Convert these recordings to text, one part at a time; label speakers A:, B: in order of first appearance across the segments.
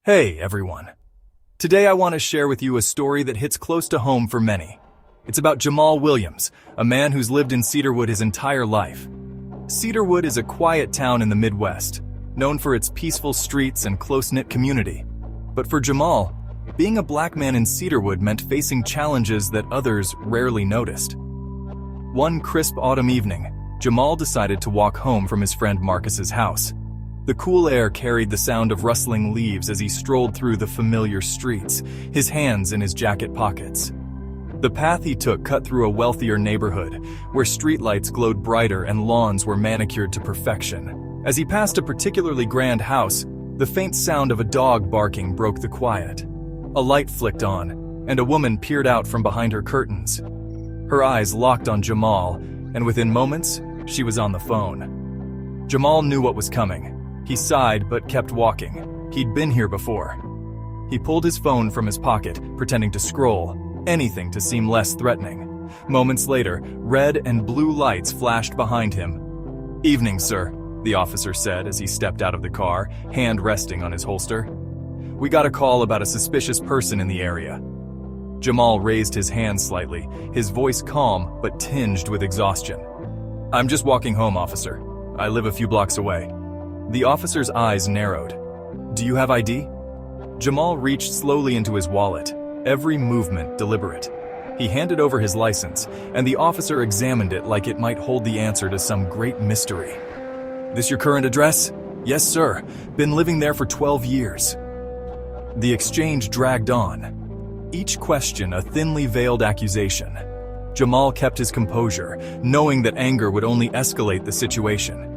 A: Hey, everyone. Today I want to share with you a story that hits close to home for many. It's about Jamal Williams, a man who's lived in Cedarwood his entire life. Cedarwood is a quiet town in the Midwest, known for its peaceful streets and close-knit community. But for Jamal, being a black man in Cedarwood meant facing challenges that others rarely noticed. One crisp autumn evening, Jamal decided to walk home from his friend Marcus's house. The cool air carried the sound of rustling leaves as he strolled through the familiar streets, his hands in his jacket pockets. The path he took cut through a wealthier neighborhood, where streetlights glowed brighter and lawns were manicured to perfection. As he passed a particularly grand house, the faint sound of a dog barking broke the quiet. A light flicked on, and a woman peered out from behind her curtains. Her eyes locked on Jamal, and within moments, she was on the phone. Jamal knew what was coming. He sighed but kept walking. He'd been here before. He pulled his phone from his pocket, pretending to scroll, anything to seem less threatening. Moments later, red and blue lights flashed behind him. "Evening, sir," the officer said as he stepped out of the car, hand resting on his holster. "We got a call about a suspicious person in the area." Jamal raised his hand slightly, his voice calm but tinged with exhaustion. "I'm just walking home, officer. I live a few blocks away." The officer's eyes narrowed. "Do you have ID?" Jamal reached slowly into his wallet, every movement deliberate. He handed over his license, and the officer examined it like it might hold the answer to some great mystery. "This your current address?" "Yes, sir. Been living there for 12 years. The exchange dragged on, each question a thinly veiled accusation. Jamal kept his composure, knowing that anger would only escalate the situation.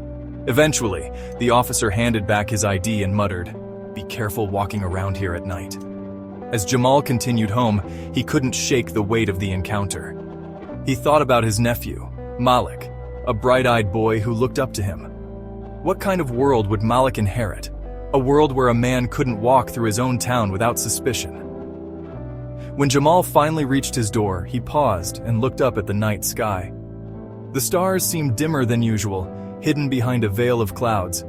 A: Eventually, the officer handed back his ID and muttered, "Be careful walking around here at night." As Jamal continued home, he couldn't shake the weight of the encounter. He thought about his nephew, Malik, a bright-eyed boy who looked up to him. What kind of world would Malik inherit? A world where a man couldn't walk through his own town without suspicion. When Jamal finally reached his door, he paused and looked up at the night sky. The stars seemed dimmer than usual, hidden behind a veil of clouds.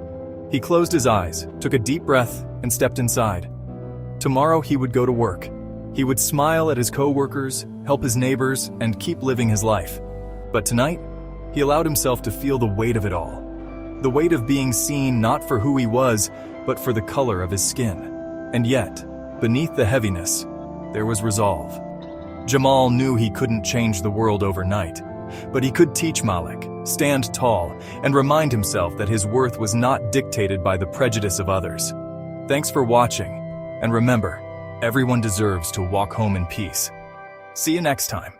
A: He closed his eyes, took a deep breath, and stepped inside. Tomorrow he would go to work. He would smile at his co-workers, help his neighbors, and keep living his life. But tonight, he allowed himself to feel the weight of it all. The weight of being seen not for who he was, but for the color of his skin. And yet, beneath the heaviness, there was resolve. Jamal knew he couldn't change the world overnight, but he could teach Malik, stand tall, and remind himself that his worth was not dictated by the prejudice of others. Thanks for watching, and remember, everyone deserves to walk home in peace. See you next time.